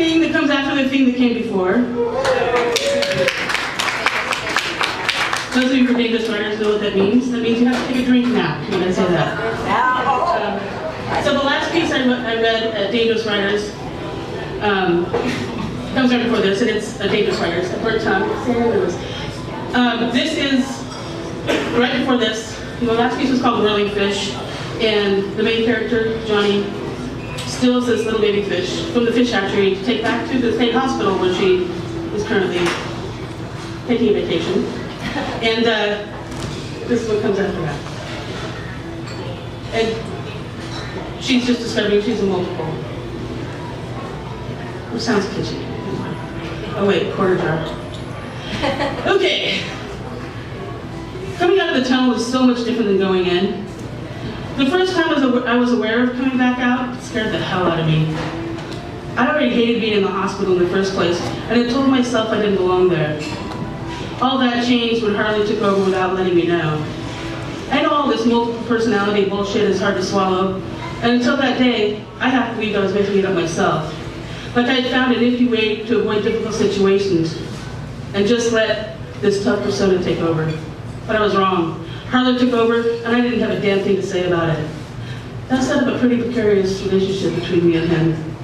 thing that comes after the thing that came before. Those of you who are dangerous writers know what that means. That means you have to take a drink now when I say that. So the last piece I read at Dangerous Writers comes right before this, and it's a Dangerous Writers, a Bert Tongue. This is right before this. The last piece was called Whirling Fish, and the main character, Johnny, steals this little baby fish from the fish hatchery to take back to the state hospital where she is currently taking a vacation. And this is what comes after that. And she's just discovering she's a multiple. Which sounds kitschy. Oh wait, quarter jar. Okay. Coming out of the tunnel was so much different than going in. The first time I was aware of coming back out, it scared the hell out of me. I already hated being in the hospital in the first place, and I told myself I didn't belong there. All that changed when Harley took over without letting me know. I know all this multiple personality bullshit is hard to swallow, and until that day, I half believed I was making it up myself. Like I had found a nifty way to avoid difficult situations, and just let this tough persona take over. But I was wrong. Harley took over, and I didn't have a damn thing to say about it. That set up a pretty precarious relationship between me and him.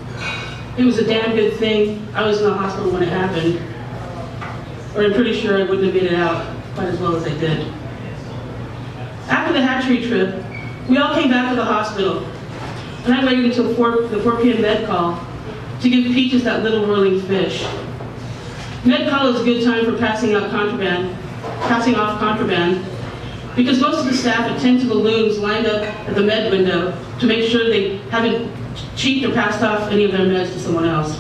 It was a damn good thing I was in the hospital when it happened, or I'm pretty sure I wouldn't have made it out quite as well as I did. After the hatchery trip, we all came back to the hospital, and I waited until the 4 p.m. med call to give Peaches that little whirling fish. Med call is a good time for passing off contraband, because most of the staff attend to the loons lined up at the med window to make sure they haven't cheated or passed off any of their meds to someone else.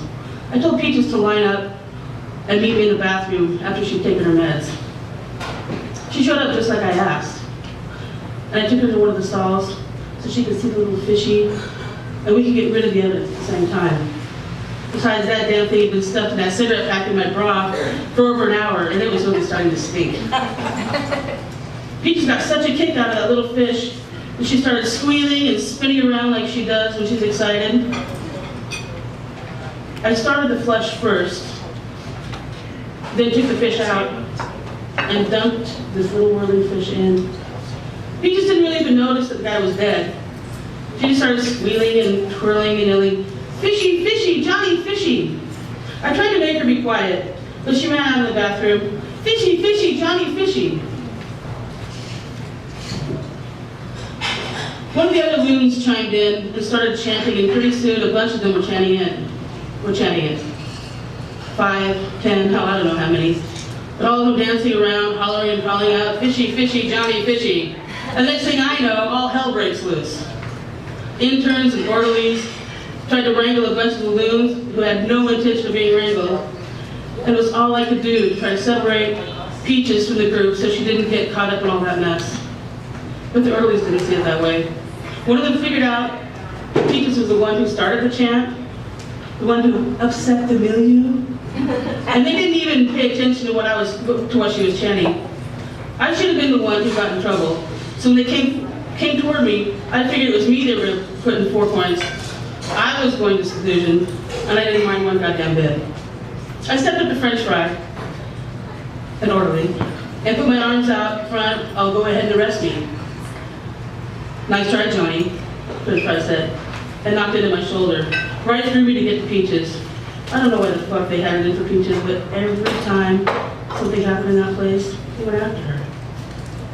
I told Peaches to line up and meet me in the bathroom after she'd taken her meds. She showed up just like I asked. And I took her to one of the stalls so she could see the little fishy, and we could get rid of the other at the same time. Besides, that damn thing had been stuffed in that cigarette pack in my bra for over an hour, and it was really starting to stink. Peaches got such a kick out of that little fish that she started squealing and spinning around like she does when she's excited. I started the flush first, then took the fish out and dumped this little whirling fish in. Peaches didn't really even notice that the guy was dead. She just started squealing and twirling and yelling, "Fishy, fishy, Johnny, fishy." I tried to make her be quiet, but she ran out of the bathroom. "Fishy, fishy, Johnny, fishy." One of the other loons chimed in and started chanting, and pretty soon a bunch of them were chanting it. 5, 10, hell, I don't know how many. But all of them dancing around, hollering and calling out, "Fishy, fishy, Johnny, fishy." And next thing I know, all hell breaks loose. Interns and orderlies tried to wrangle a bunch of the loons who had no intention of being wrangled. And it was all I could do to try to separate Peaches from the group so she didn't get caught up in all that mess. But the orderlies didn't see it that way. One of them figured out Peaches was the one who started the chant, the one who upset the milieu. And they didn't even pay attention to what she was chanting. I should have been the one who got in trouble. So when they came toward me, I figured it was me they were putting 4 points. I was going to seclusion, and I didn't mind one goddamn bit. I stepped up to French fry, an orderly, and put my arms out front. "I'll go ahead and arrest me." "Nice try, Johnny," French fry said, and knocked it in my shoulder, right through me to get to Peaches. I don't know why the fuck they had it in for Peaches, but every time something happened in that place, they went after her.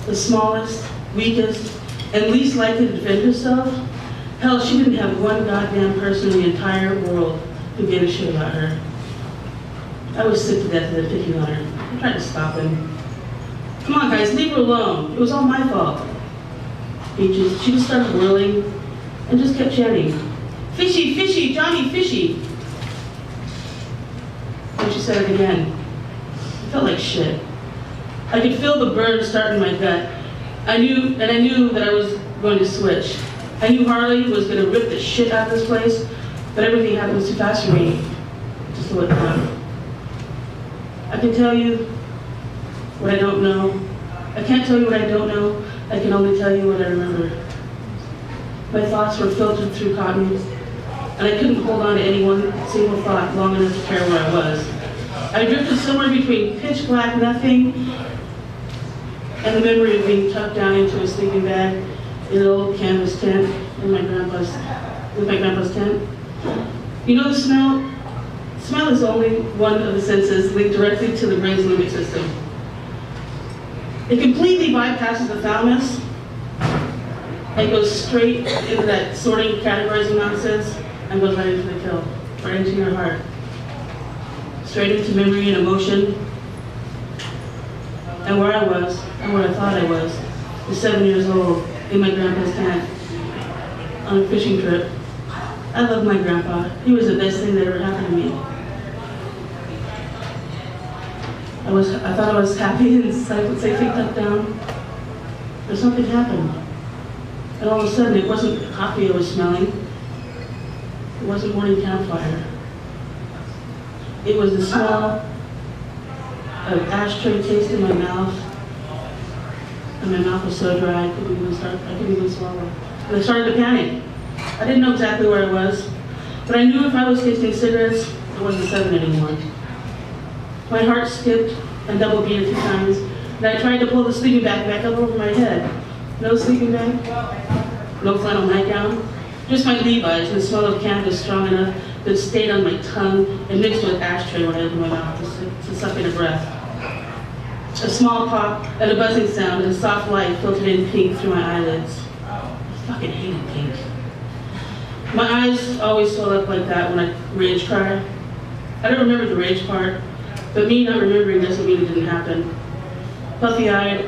The smallest, weakest, and least likely to defend herself? Hell, she didn't have one goddamn person in the entire world who gave a shit about her. I was sick to death of them picking on her. I tried to stop him. "Come on, guys, leave her alone. It was all my fault." Peaches, she just started whirling and just kept chanting, "Fishy, fishy, Johnny, fishy." And she said it again. It felt like shit. I could feel the burn start in my gut. I knew that I was going to switch. I knew Harley was going to rip the shit out of this place, but everything happened too fast for me to slow it down. I can tell you what I don't know. I can't tell you what I don't know. I can only tell you what I remember. My thoughts were filtered through cotton, and I couldn't hold on to any one single thought thought long enough to care where I was. I drifted somewhere between pitch black nothing and the memory of being tucked down into a sleeping bag in an old canvas tent with my grandpa's tent. You know the smell? Smell is only one of the senses linked directly to the brain's limbic system. It completely bypasses the thalamus and goes straight into that sorting, categorizing nonsense and goes right into the kill, right into your heart. Straight into memory and emotion. And where I was, and where I thought I was 7 years old in my grandpa's tent on a fishing trip. I love my grandpa. He was the best thing that ever happened to me. I thought I was happy and safely tucked down, but something happened. And all of a sudden, it wasn't coffee I was smelling. It wasn't morning campfire. It was the smell of ashtray taste in my mouth, and my mouth was so dry I couldn't even swallow. And I started to panic. I didn't know exactly where I was, but I knew if I was tasting cigarettes, it wasn't 7 anymore. My heart skipped and double beat a few times, and I tried to pull the sleeping bag back up over my head. No sleeping bag, no flannel nightgown, just my Levi's and the smell of canvas strong enough that stayed on my tongue and mixed with ashtray when I opened my mouth to suck in a breath. A small pop and a buzzing sound and a soft light filtered in pink through my eyelids. I fucking hated pink. My eyes always swell up like that when I rage cry. I don't remember the rage part, but me not remembering doesn't mean it didn't happen. Puffy-eyed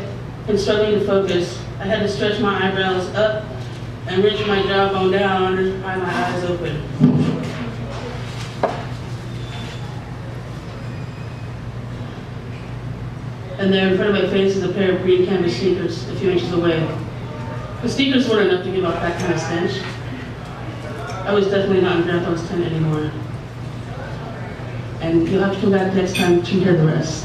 and struggling to focus, I had to stretch my eyebrows up and reach my jawbone down and pry my eyes open. And there in front of my face is a pair of green canvas sneakers a few inches away. The sneakers weren't enough to give off that kind of stench. I was definitely not in Grandpa's tent anymore. And you'll have to come back next time to hear the rest.